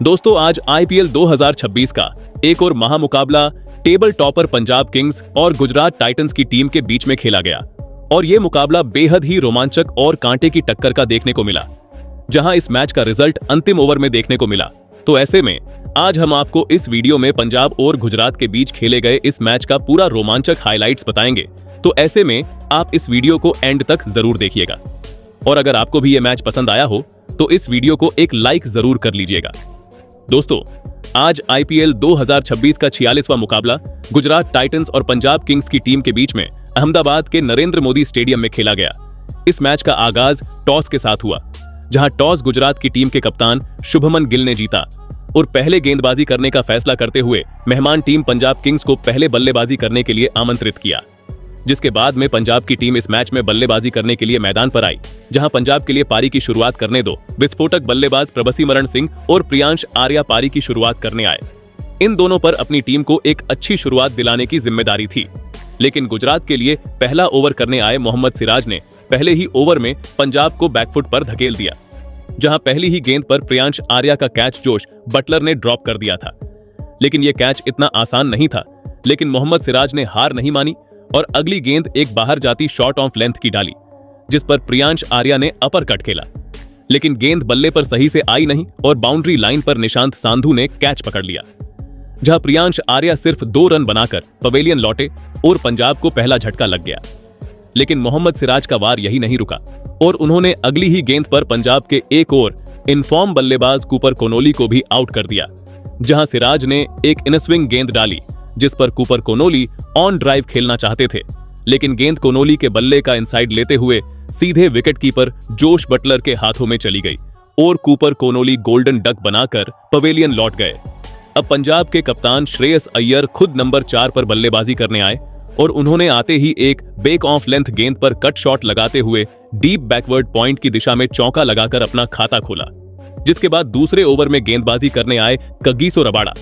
दोस्तों आज आईपीएल 2026 का एक और महामुकाबला टेबल टॉपर पंजाब किंग्स और गुजरात टाइटंस की टीम के बीच में खेला गया और ये मुकाबला बेहद ही रोमांचक और कांटे की टक्कर का देखने को मिला, जहां इस मैच का रिजल्ट अंतिम ओवर में देखने को मिला। तो ऐसे में आज हम आपको इस वीडियो में पंजाब और गुजरात के बीच खेले गए इस मैच का पूरा रोमांचक हाइलाइट्स बताएंगे। तो ऐसे में आप इस वीडियो को एंड तक जरूर देखिएगा और अगर आपको भी ये मैच पसंद आया हो तो इस वीडियो को एक लाइक जरूर कर लीजिएगा। दोस्तों आज आईपीएल 2026 का 46वां मुकाबला गुजरात टाइटंस और पंजाब किंग्स की टीम के बीच में अहमदाबाद के नरेंद्र मोदी स्टेडियम में खेला गया। इस मैच का आगाज टॉस के साथ हुआ, जहां टॉस गुजरात की टीम के कप्तान शुभमन गिल ने जीता और पहले गेंदबाजी करने का फैसला करते हुए मेहमान टीम पंजाब किंग्स को पहले बल्लेबाजी करने के लिए आमंत्रित किया, जिसके बाद में पंजाब की टीम इस मैच में बल्लेबाजी करने के लिए मैदान पर आई, जहां पंजाब के लिए पारी की शुरुआत करने दो विस्फोटक बल्लेबाज प्रभसिमरण सिंह और प्रियांश आर्या पारी की शुरुआत करने आए। इन दोनों पर अपनी टीम को एक अच्छी शुरुआत दिलाने की जिम्मेदारी थी, लेकिन गुजरात के लिए पहला ओवर करने आए मोहम्मद सिराज ने पहले ही ओवर में पंजाब को बैकफुट पर धकेल दिया, जहां पहली ही गेंद पर प्रियांश आर्या का कैच जोश बटलर ने ड्रॉप कर दिया था। लेकिन यह कैच इतना आसान नहीं था, लेकिन मोहम्मद सिराज ने हार नहीं मानी और अगली गेंद एक बाहर जाती शॉर्ट ऑफ लेंथ की डाली, जिस पर प्रियांश आर्या ने अपर कट खेला, लेकिन गेंद बल्ले पर सही से आई नहीं और बाउंड्री लाइन पर निशांत सांधू ने कैच पकड़ लिया, जहां प्रियांश आर्या सिर्फ 2 रन बनाकर पवेलियन लौटे और पंजाब को पहला झटका लग गया। लेकिन मोहम्मद सिराज का वार यही नहीं रुका और उन्होंने अगली ही गेंद पर पंजाब के एक और इनफॉर्म बल्लेबाज कूपर कोनोली को भी आउट कर दिया, जहां सिराज ने एक इनस्विंग गेंद डाली, जिस पर कूपर कोनोली ऑन ड्राइव खेलना चाहते थे, लेकिन गेंद कोनोली के बल्ले का इनसाइड लेते हुए सीधे विकेट कीपर जोश बटलर के हाथों में चली गई और कूपर कोनोली गोल्डन डक बनाकर पवेलियन लौट गए। अब पंजाब के कप्तान श्रेयस अय्यर खुद नंबर 4 पर बल्लेबाजी करने आए और उन्होंने आते ही एक बैक ऑफ लेंथ गेंद पर कट शॉट लगाते हुए डीप बैकवर्ड पॉइंट की दिशा में चौका लगाकर अपना खाता खोला, जिसके बाद दूसरे ओवर में गेंदबाजी करने आए कगिसो रबाडा,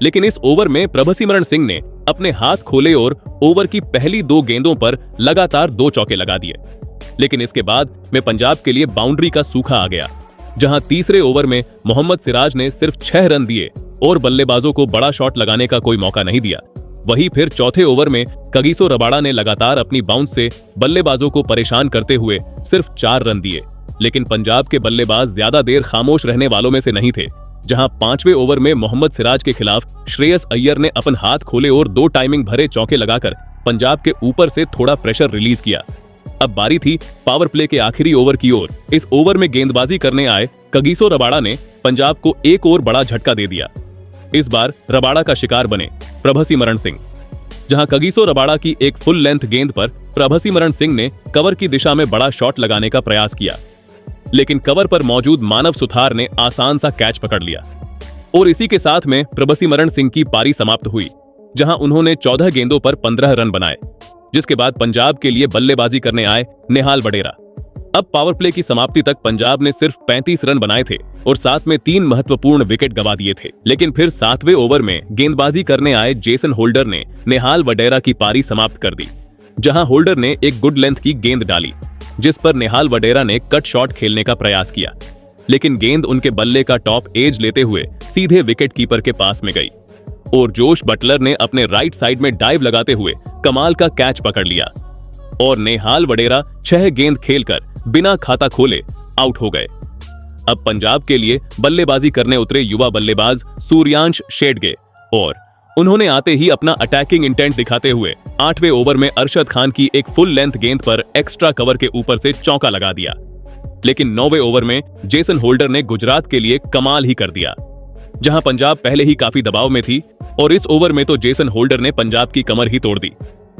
लेकिन इस ओवर में प्रभसिमरण सिंह ने अपने हाथ खोले और ओवर की पहली 2 गेंदों पर लगातार 2 चौके लगा दिए। लेकिन इसके बाद में पंजाब के लिए बाउंड्री का सूखा आ गया, जहां तीसरे ओवर में मोहम्मद सिराज ने सिर्फ 6 रन दिए और बल्लेबाजों को बड़ा शॉट लगाने का कोई मौका नहीं दिया। वहीं फिर चौथे ओवर में कगिसो रबाडा ने लगातार अपनी बाउंस से बल्लेबाजों को परेशान करते हुए सिर्फ 4 रन दिए, लेकिन पंजाब के बल्लेबाज ज्यादा देर खामोश रहने वालों में से नहीं थे, जहां 5वें ओवर में मोहम्मद सिराज के खिलाफ श्रेयस अय्यर ने अपन हाथ खोले और 2 टाइमिंग भरे चौके लगाकर पंजाब के ऊपर से थोड़ा प्रेशर रिलीज किया। अब बारी थी पावर प्ले के आखिरी ओवर की ओर। इस ओवर में गेंदबाजी करने आए कगिसो रबाडा ने पंजाब को एक और बड़ा झटका दे दिया। इस बार रबाडा का शिकार बने प्रभसिमरण सिंह, जहां कगिसो रबाडा की एक फुल लेंथ गेंद पर प्रभसिमरण सिंह ने कवर की दिशा में बड़ा शॉट लगाने का प्रयास किया, लेकिन कवर पर मौजूद मानव सुथार ने आसान सा कैच पकड़ लिया और इसी के साथ में प्रभसिमरण सिंह की पारी समाप्त हुई, जहां उन्होंने 14 गेंदों पर 15 रन बनाए, जिसके बाद पंजाब के लिए बल्लेबाजी करने आए नेहाल वडेरा। अब पावर प्ले की समाप्ति तक पंजाब ने सिर्फ 35 रन बनाए थे और साथ में 3 महत्वपूर्ण विकेट गंवा दिए थे, लेकिन फिर 7वें ओवर में गेंदबाजी करने आए जेसन होल्डर ने नेहाल वडेरा की पारी समाप्त कर दी, जहां होल्डर ने एक गुड लेंथ की गेंद डाली, जिस पर नेहाल वडेरा ने कट शॉट खेलने का प्रयास किया, लेकिन गेंद उनके बल्ले का टॉप एज लेते हुए सीधे विकेट कीपर के पास में गई और जोश बटलर ने अपने राइट साइड में डाइव लगाते हुए कमाल का कैच पकड़ लिया और नेहाल वडेरा 6 गेंद खेलकर बिना खाता खोले आउट हो गए। अब पंजाब के लिए बल्लेबाजी करने उतरे युवा बल्लेबाज सूर्यांश शेडगे और उन्होंने आते ही अपना अटैकिंग इंटेंट दिखाते हुए 8वें ओवर में अरशद खान की एक फुल लेंथ गेंद पर एक्स्ट्रा कवर के ऊपर से चौका लगा दिया, लेकिन 9वें ओवर में जेसन होल्डर ने गुजरात के लिए कमाल ही कर दिया, जहां पंजाब पहले ही काफी दबाव में थी और इस ओवर में तो जेसन होल्डर ने पंजाब की कमर ही तोड़ दी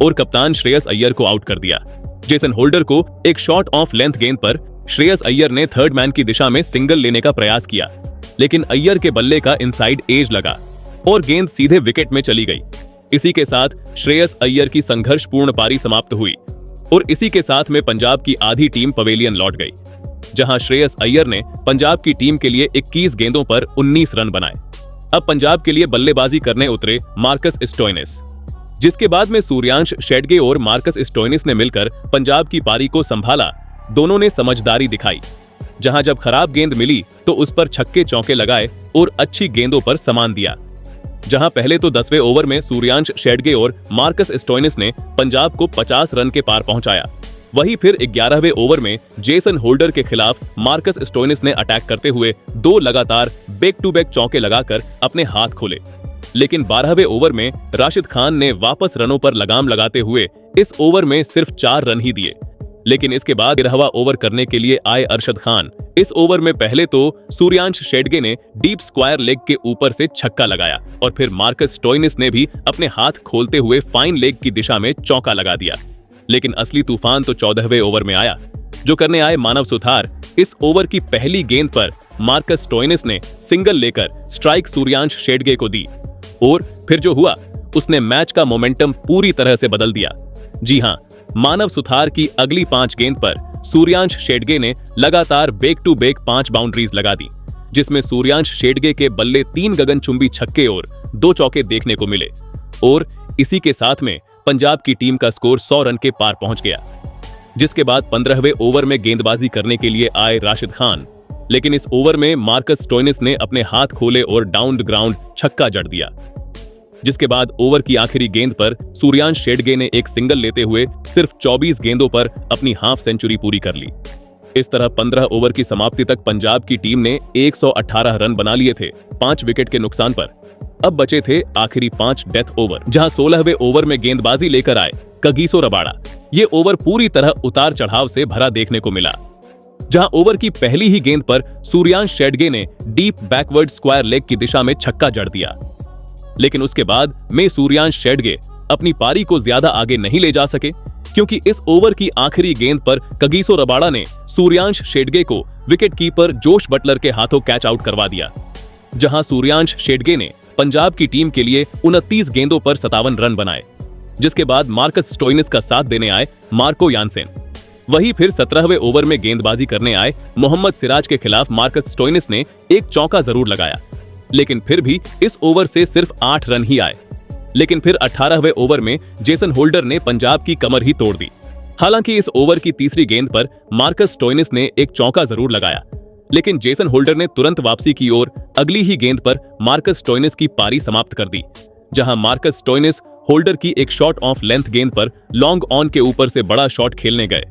और कप्तान श्रेयस अय्यर को आउट कर दिया। जेसन होल्डर को एक शॉर्ट ऑफ लेंथ गेंद पर श्रेयस अय्यर ने थर्ड मैन की दिशा में सिंगल लेने का प्रयास किया, लेकिन अय्यर के बल्ले का इनसाइड एज लगा और गेंद सीधे विकेट में चली गई। इसी के साथ श्रेयस अय्यर की संघर्षपूर्ण पारी समाप्त हुई और इसी के साथ में पंजाब की आधी टीम पवेलियन लौट गई, जहां श्रेयस अय्यर ने पंजाब की टीम के लिए 21 गेंदों पर 19 रन बनाए। अब पंजाब के लिए बल्लेबाजी करने उतरे मार्कस स्टोइनिस, जिसके बाद में सूर्यांश शेडगे और मार्कस स्टोइनिस ने मिलकर पंजाब की पारी को संभाला। दोनों ने समझदारी दिखाई, जहां जब खराब गेंद मिली तो उस पर छक्के चौके लगाए और अच्छी गेंदों पर सामान दिया। जहां पहले तो 10वें ओवर में सूर्यांश शेडगे और मार्कस स्टोइनिस ने पंजाब को 50 रन के पार पहुंचाया। वहीं फिर 11वें ओवर में जेसन होल्डर के खिलाफ मार्कस स्टोइनिस ने अटैक करते हुए 2 लगातार बैक टू बैक चौके लगाकर अपने हाथ खोले। लेकिन 12वें ओवर में राशिद खान ने वापस रनों पर लगाम लगाते हुए इस ओवर में सिर्फ 4 रन ही दिए। लेकिन इसके बाद 13वां ओवर करने के लिए आए अरशद खान इस ओवर में पहले तो सूर्यांश शेडगे ने डीप स्क्वायर लेग के ऊपर से छक्का लगाया और फिर मार्कस स्टोइनिस ने भी अपने हाथ खोलते हुए फाइन लेग की दिशा में चौका लगा दिया। लेकिन असली तूफान तो 14वें ओवर में आया, जो करने आए मानव सुथार। इस ओवर की पहली गेंद पर मार्कस स्टोइनिस ने सिंगल लेकर स्ट्राइक सूर्यांश शेडगे को दी और फिर जो हुआ उसने मैच का मोमेंटम पूरी तरह से बदल दिया। जी हां, मानव सुथार की अगली 5 गेंद पर सूर्यांश शेडगे ने लगातार बैक टू बैक 5 बाउंड्रीज लगा दी, जिसमें सूर्यांश शेडगे के बल्ले 3 गगनचुंबी छक्के और 2 चौके देखने को मिले और इसी के साथ में पंजाब की टीम का स्कोर 100 रन के पार पहुंच गया। जिसके बाद 15वें ओवर में गेंदबाजी करने के लिए आए राशिद खान, लेकिन इस ओवर में मार्कस स्टोइनिस ने अपने हाथ खोले और डाउन द ग्राउंड छक्का जड़ दिया। जिसके बाद ओवर की आखिरी गेंद पर सूर्यांश शेडगे ने एक सिंगल लेते हुए सिर्फ 24 गेंदों पर अपनी हाफ सेंचुरी पूरी कर ली। इस तरह 15 ओवर की समाप्ति तक पंजाब की टीम ने 118 रन बना लिए थे 5 विकेट के नुकसान पर। अब बचे थे आखिरी 5 डेथ ओवर, जहां 16वें ओवर में गेंदबाजी लेकर आए कगिसो रबाड़ा। ये ओवर पूरी तरह उतार चढ़ाव से भरा देखने को मिला, जहां ओवर की पहली ही गेंद पर सूर्यांश शेडगे ने डीप बैकवर्ड स्क्वायर लेग की दिशा में छक्का जड़ दिया। लेकिन उसके बाद में सूर्यांश शेडगे अपनी पारी को ज्यादा आगे नहीं ले जा सके, क्योंकि इस ओवर की आखिरी गेंद पर कगिसो रबाड़ा ने सूर्यांश शेडगे को विकेट कीपर जोश बटलर के हाथों कैच आउट करवा दिया। जहां सूर्यांश शेडगे ने पंजाब की टीम के लिए 29 गेंदों पर 57 रन बनाए। जिसके बाद मार्कस स्टोइनिस का साथ देने आए मार्को यानसेन। वहीं फिर 17वें ओवर में गेंदबाजी करने आए मोहम्मद सिराज के खिलाफ मार्कस स्टोइनिस ने एक चौका जरूर लगाया, लेकिन फिर भी इस ओवर से सिर्फ 8 रन ही आए। लेकिन फिर 18वें ओवर में जेसन होल्डर ने पंजाब की कमर ही तोड़ दी। हालांकि इस ओवर की तीसरी गेंद पर मार्कस स्टोइनिस ने एक चौका जरूर लगाया, लेकिन जेसन होल्डर ने तुरंत वापसी की और अगली ही गेंद पर मार्कस स्टोइनिस की पारी समाप्त कर दी। जहां मार्कस स्टोइनिस होल्डर की एक शॉट ऑफ लेंथ गेंद पर लॉन्ग ऑन के ऊपर से बड़ा शॉट खेलने गए,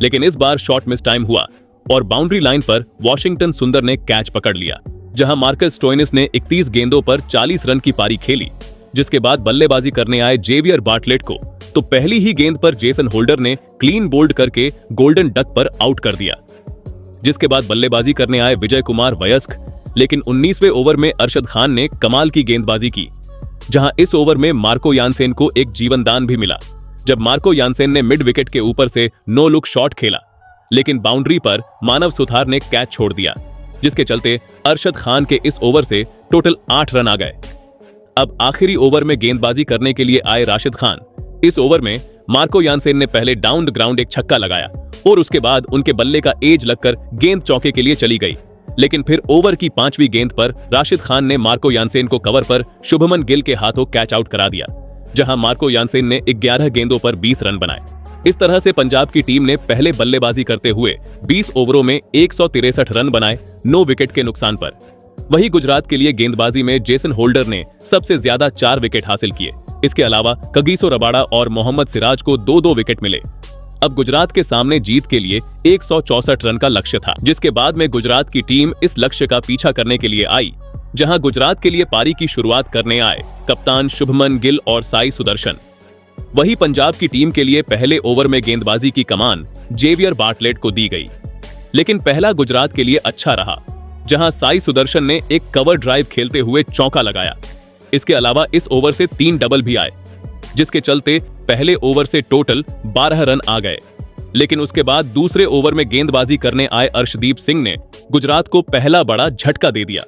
लेकिन इस बार शॉट मिस टाइम हुआ और बाउंड्री लाइन पर वॉशिंगटन सुंदर ने कैच पकड़ लिया। जहां मार्कस स्टोइनिस ने 31 गेंदों पर 40 रन की पारी खेली। जिसके बाद बल्लेबाजी करने आए जेवियर बार्टलेट को तो पहली ही गेंद पर जेसन होल्डर ने क्लीन बोल्ड करके गोल्डन डक पर आउट कर दिया। जिसके बाद बल्लेबाजी करने आए विजय कुमार वयस्क, लेकिन 19वें ओवर में अरशद खान ने कमाल की गेंदबाजी की, जहां इस ओवर में मार्को यानसेन को एक जीवनदान भी मिला, जब मार्को यानसेन ने मिड विकेट के ऊपर से नो लुक शॉट खेला, लेकिन बाउंड्री पर मानव सुथार ने कैच छोड़ दिया, जिसके चलते अरशद खान के इस ओवर से टोटल 8 रन आ गए। अब आखिरी ओवर में गेंदबाजी करने के लिए आए राशिद खान। इस ओवर में मार्को यानसेन ने पहले डाउन द ग्राउंड एक छक्का लगाया और उसके बाद उनके बल्ले का एज लगकर गेंद चौके के लिए चली गई, लेकिन फिर ओवर की 5वीं गेंद पर राशिद खान ने मार्को यानसेन को कवर पर शुभमन गिल के हाथों कैच आउट करा दिया, जहां मार्को यानसेन ने 11 गेंदों पर 20 रन बनाए। इस तरह से पंजाब की टीम ने पहले बल्लेबाजी करते हुए 20 ओवरों में 163 रन बनाए 9 विकेट के नुकसान पर। वहीं गुजरात के लिए गेंदबाजी में जेसन होल्डर ने सबसे ज्यादा 4 विकेट हासिल किए। इसके अलावा कगिसो रबाड़ा और मोहम्मद सिराज को 2-2 विकेट मिले। अब गुजरात के सामने जीत के लिए 164 रन का लक्ष्य था, जिसके बाद में गुजरात की टीम इस लक्ष्य का पीछा करने के लिए आई, जहां गुजरात के लिए पारी की शुरुआत करने आए कप्तान शुभमन गिल और साई सुदर्शन। वहीं पंजाब की टीम के लिए पहले ओवर में गेंदबाजी की कमान जेवियर बार्टलेट को दी गई, लेकिन पहला गुजरात के लिए अच्छा रहा, जहां साई सुदर्शन ने एक कवर ड्राइव खेलते हुए चौका लगाया। इसके अलावा इस ओवर से 3 डबल भी आए, जिसके चलते पहले ओवर से टोटल 12 रन आ गए। लेकिन उसके बाद दूसरे ओवर में गेंदबाजी करने आए अर्शदीप सिंह ने गुजरात को पहला बड़ा झटका दे दिया।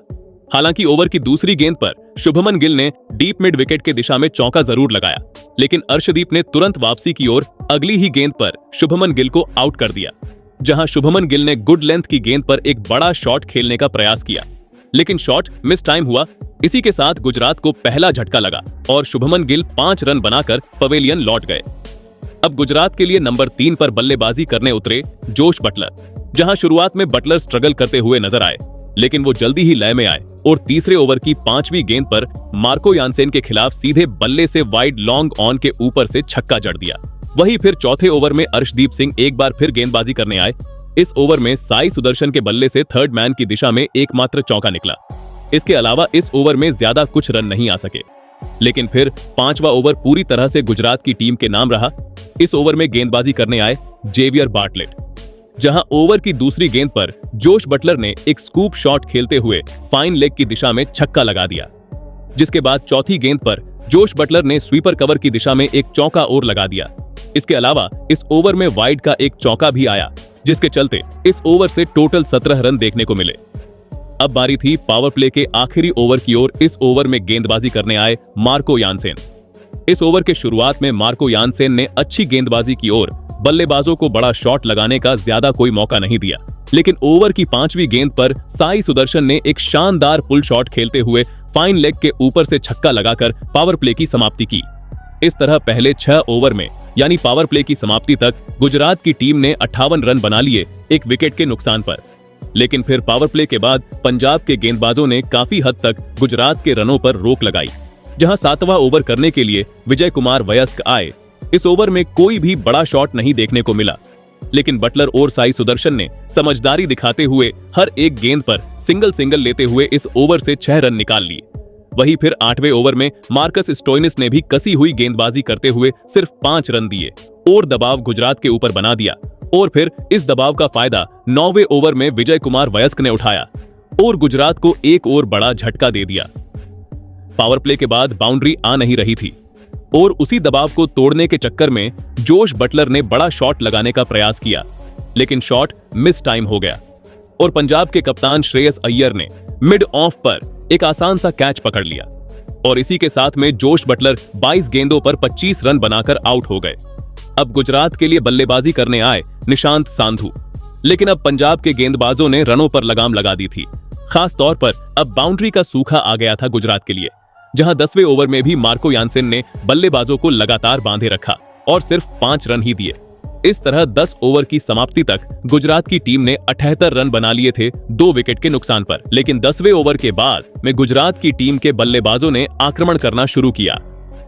हालांकि ओवर की दूसरी गेंद पर शुभमन गिल ने डीप मिड विकेट की दिशा में चौका जरूर लगाया, लेकिन अर्शदीप ने तुरंत वापसी की और अगली ही गेंद पर शुभमन गिल को आउट कर दिया, जहां शुभमन गिल ने गुड लेंथ की गेंद पर एक बड़ा शॉट खेलने का प्रयास किया, लेकिन शॉट मिस टाइम हुआ। इसी के साथ गुजरात को पहला झटका लगा और शुभमन गिल 5 रन बनाकर पवेलियन लौट गए। अब गुजरात के लिए नंबर 3 पर बल्लेबाजी करने उतरे जोश बटलर। जहां शुरुआत में बटलर स्ट्रगल करते हुए नजर आए, लेकिन वो जल्दी ही लय में आए और तीसरे ओवर की 5वीं गेंद पर मार्को यानसेन के खिलाफ सीधे बल्ले से वाइड लॉन्ग ऑन के ऊपर से छक्का जड़ दिया। वहीं फिर चौथे ओवर में अर्शदीप सिंह एक बार फिर गेंदबाजी करने आए। इस ओवर में साई सुदर्शन के बल्ले से थर्ड मैन की दिशा में एकमात्र चौका निकला। इसके अलावा इस ओवर में ज्यादा कुछ रन नहीं आ सके, लेकिन फिर 5वां ओवर पूरी तरह से गुजरात की टीम के नाम रहा। इस ओवर में गेंदबाजी करने आए जेवियर बार्टलेट, जहां ओवर की दूसरी गेंद पर जोश बटलर ने एक स्कूप शॉट खेलते हुए फाइन लेग की दिशा में छक्का लगा दिया। जिसके बाद चौथी गेंद पर जोश बटलर ने स्वीपर कवर की दिशा में एक चौका और लगा दिया। इसके अलावा इस ओवर में वाइड का एक चौका भी आया, जिसके चलते इस ओवर से टोटल 17 रन देखने को मिले। अब बारी थी पावर प्ले के आखिरी ओवर की ओर। इस ओवर में गेंदबाजी करने आए मार्को यानसेन। इस ओवर के शुरुआत में मार्को यानसेन ने अच्छी गेंदबाजी की और बल्लेबाजों को बड़ा शॉट लगाने का ज्यादा कोई मौका नहीं दिया, लेकिन ओवर की 5वीं गेंद पर साई सुदर्शन ने एक शानदार पुल शॉट खेलते हुए फाइन लेग के ऊपर से छक्का लगाकर पावर प्ले की समाप्ति की। इस तरह पहले 6 ओवर में यानी पावर प्ले की समाप्ति तक गुजरात की टीम ने 58 रन बना लिए, एक विकेट के नुकसान पर। लेकिन फिर पावर प्ले के बाद पंजाब के गेंदबाजों ने काफी हद तक गुजरात के रनों पर रोक लगाई, जहां 7वां ओवर करने के लिए विजय कुमार वयस्क आए। इस ओवर में कोई भी बड़ा शॉट नहीं देखने को मिला, लेकिन बटलर और साई सुदर्शन ने समझदारी दिखाते हुए हर एक गेंद पर सिंगल लेते हुए इस ओवर से 6 रन निकाल लिए। वहीं फिर 8वें ओवर में मार्कस स्टोइनिस ने भी कसी हुई गेंदबाजी करते हुए सिर्फ 5 रन दिए और दबाव गुजरात के ऊपर बना दिया। और फिर इस दबाव का फायदा 9वें ओवर में विजय कुमार वयस्क ने उठाया और गुजरात को एक और बड़ा झटका दे दिया। पावर प्ले के बाद बाउंड्री आ नहीं रही थी और उसी दबाव को तोड़ने के चक्कर में जोश बटलर ने बड़ा शॉट लगाने का प्रयास किया, लेकिन शॉट मिस टाइम हो गया और पंजाब के कप्तान श्रेयस अय्यर ने मिड ऑफ पर एक आसान सा कैच पकड़ लिया और इसी के साथ में जोश बटलर 22 गेंदों पर 25 रन बनाकर आउट हो गए। अब गुजरात के लिए बल्लेबाजी करने आए निशांत सांधू, लेकिन अब पंजाब के गेंदबाजों ने रनों पर लगाम लगा दी थी। खास तौर पर अब बाउंड्री का सूखा आ गया था गुजरात के लिए, जहां 10वें ओवर में भी मार्को यानसेन ने बल्लेबाजों को लगातार बांधे रखा और सिर्फ 5 रन ही दिए। इस तरह 10 ओवर की समाप्ति तक गुजरात की टीम ने 78 रन बना लिए थे 2 विकेट के नुकसान पर। लेकिन 10वें ओवर के बाद में गुजरात की टीम के बल्लेबाजों ने आक्रमण करना शुरू किया,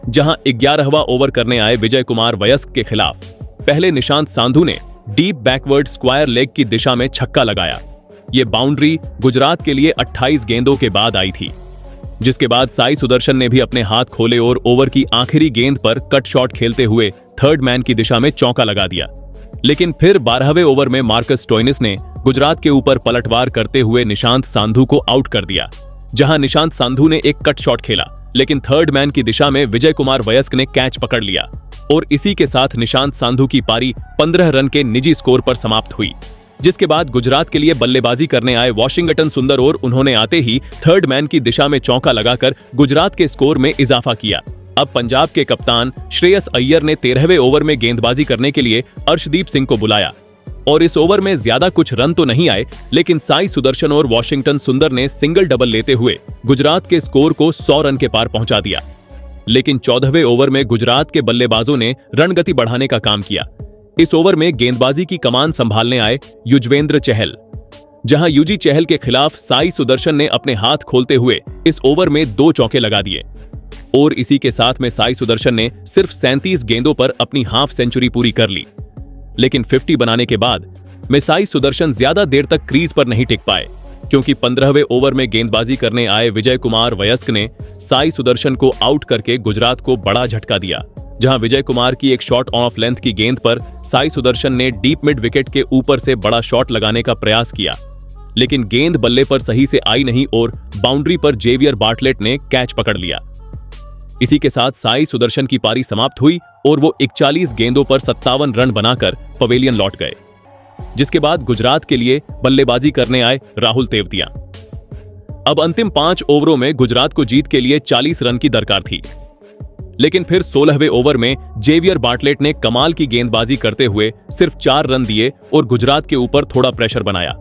जहां 11वां ओवर करने आए विजय कुमार वयस्क के खिलाफ पहले निशांत सांधू ने डीप बैकवर्ड स्क्वायर लेग की दिशा में छक्का लगाया। ये बाउंड्री गुजरात के लिए 28 गेंदों के बाद आई थी, जिसके बाद साई सुदर्शन ने भी अपने हाथ खोले और ओवर की आखिरी गेंद पर कट शॉट खेलते हुए थर्ड मैन की दिशा में चौका लगा दिया। लेकिन फिर 12वें ओवर में मार्कस स्टोइनिस ने गुजरात के ऊपर पलटवार करते हुए निशांत सांधू को आउट कर दिया, जहां निशांत सांधू ने एक कट शॉट खेला, लेकिन थर्ड मैन की दिशा में विजय कुमार वयस्क ने कैच पकड़ लिया और इसी के साथ निशांत सांधू की पारी 15 रन के निजी स्कोर पर समाप्त हुई। जिसके बाद गुजरात के लिए बल्लेबाजी करने आए वॉशिंगटन सुंदर और उन्होंने आते ही थर्ड मैन की दिशा में चौका लगाकर गुजरात के स्कोर में इजाफा किया। अब पंजाब के कप्तान श्रेयस अय्यर ने 13वें ओवर में गेंदबाजी करने के लिए अर्शदीप सिंह को बुलाया और इस ओवर में ज्यादा कुछ रन तो नहीं आए, लेकिन साई सुदर्शन और वॉशिंगटन सुंदर ने सिंगल डबल लेते हुए गुजरात के स्कोर को 100 रन के पार पहुंचा दिया। लेकिन 14वें ओवर में गुजरात के बल्लेबाजों ने रणगति बढ़ाने का काम किया। इस ओवर में गेंदबाजी की कमान संभालने आए युजवेंद्र चहल, जहां यूजी चहल के खिलाफ साई सुदर्शन ने अपने हाथ खोलते हुए इस ओवर में 2 चौके लगा दिए और इसी के साथ में साई सुदर्शन ने सिर्फ 37 गेंदों पर अपनी हाफ सेंचुरी पूरी कर ली। लेकिन 50 बनाने के बाद में साई सुदर्शन ज्यादा देर तक क्रीज पर नहीं टिक पाए, क्योंकि 15वें ओवर में गेंदबाजी करने आए विजय कुमार वयस्क ने साई सुदर्शन को आउट करके गुजरात को बड़ा झटका दिया, जहां विजय कुमार की एक शॉट ऑफ लेंथ की गेंद पर साई सुदर्शन ने डीप मिड विकेट के ऊपर से बड़ा शॉट लगाने का प्रयास किया, लेकिन गेंद बल्ले पर सही से आई नहीं और बाउंड्री पर जेवियर बार्टलेट ने कैच पकड़ लिया। इसी के साथ साई सुदर्शन की पारी समाप्त हुई और वो 41 गेंदों पर 57 रन बनाकर पवेलियन लौट गए। जिसके बाद गुजरात के लिए बल्लेबाजी करने आए राहुल तेवतिया। अब अंतिम 5 ओवरों में गुजरात को जीत के लिए 40 रन की दरकार थी, लेकिन फिर 16वें ओवर में जेवियर बार्टलेट ने कमाल की गेंदबाजी करते हुए सिर्फ 4 रन दिए और गुजरात के ऊपर थोड़ा प्रेशर बनाया।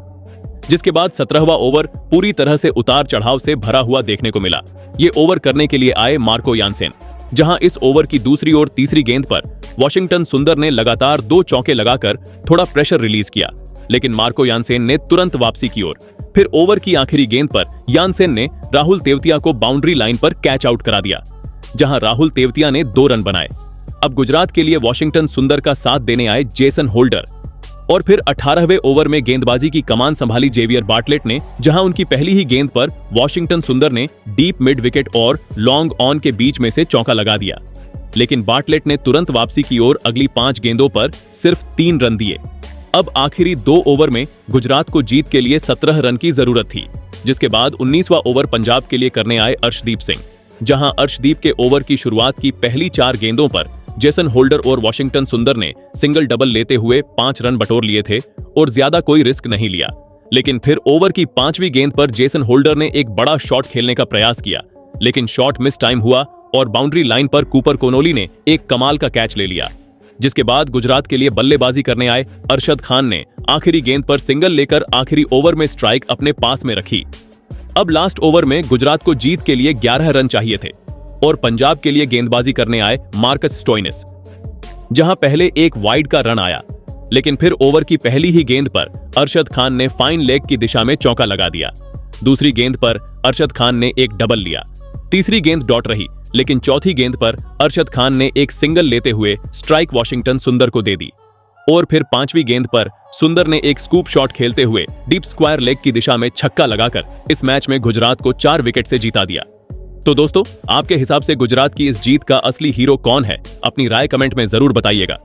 जिसके बाद 17वां ओवर पूरी तरह से उतार चढ़ाव से भरा हुआ देखने को मिला। ये ओवर करने के लिए आए मार्को यानसेन, जहां इस ओवर की दूसरी और तीसरी गेंद पर वॉशिंगटन सुंदर ने लगातार 2 चौके लगाकर थोड़ा प्रेशर रिलीज किया, लेकिन मार्को यानसेन ने तुरंत वापसी की ओर। फिर ओवर की आखिरी गेंद पर यानसेन ने राहुल तेवतिया को बाउंड्री लाइन पर कैच आउट करा दिया, जहां राहुल तेवतिया ने 2 रन बनाए। अब गुजरात के लिए वॉशिंगटन सुंदर का साथ देने आए जेसन होल्डर, और फिर 18वें ओवर में गेंदबाजी की कमान संभाली जेवियर बार्टलेट ने, जहां उनकी पहली ही गेंद पर वॉशिंगटन सुंदर ने डीप मिड विकेट और लॉन्ग ऑन के बीच में से चौका लगा दिया, लेकिन बार्टलेट ने तुरंत वापसी की ओर अगली 5 गेंदों पर सिर्फ 3 रन दिए। अब आखिरी 2 ओवर में गुजरात को जीत के लिए 17 रन की जरूरत थी, जिसके बाद 19वां ओवर पंजाब के लिए करने आए अर्शदीप सिंह, जहां अर्शदीप के ओवर की शुरुआत की पहली 4 गेंदों पर जेसन होल्डर और वॉशिंगटन सुंदर ने सिंगल डबल लेते हुए 5 रन बटोर लिए थे और ज्यादा कोई रिस्क नहीं लिया। लेकिन फिर ओवर की 5वीं गेंद पर जेसन होल्डर ने एक बड़ा शॉट खेलने का प्रयास किया, लेकिन शॉट मिस टाइम हुआ और बाउंड्री लाइन पर कूपर कोनोली ने एक कमाल का कैच ले लिया, जिसके बाद गुजरात के लिए बल्लेबाजी करने आए अरशद खान ने आखिरी गेंद पर सिंगल लेकर आखिरी ओवर में स्ट्राइक अपने पास में रखी। अब लास्ट ओवर में गुजरात को जीत के लिए 11 रन चाहिए थे और पंजाब के लिए गेंदबाजी करने आए मार्कस स्टोइनिस, जहां पहले एक वाइड का रन आया, लेकिन फिर ओवर की पहली ही गेंद पर अरशद खान ने फाइन लेग की दिशा में चौका लगा दिया। दूसरी गेंद पर अरशद खान ने एक डबल लिया, तीसरी गेंद डॉट रही, लेकिन चौथी गेंद पर अरशद खान ने एक सिंगल लेते हुए स्ट्राइक वॉशिंगटन सुंदर को दे दी, और फिर 5वीं गेंद पर सुंदर ने एक स्कूप शॉट खेलते हुए डीप स्क्वायर लेग की दिशा में छक्का लगाकर इस मैच में गुजरात को 4 विकेट से जीता दिया। तो दोस्तों, आपके हिसाब से गुजरात की इस जीत का असली हीरो कौन है? अपनी राय कमेंट में जरूर बताइएगा।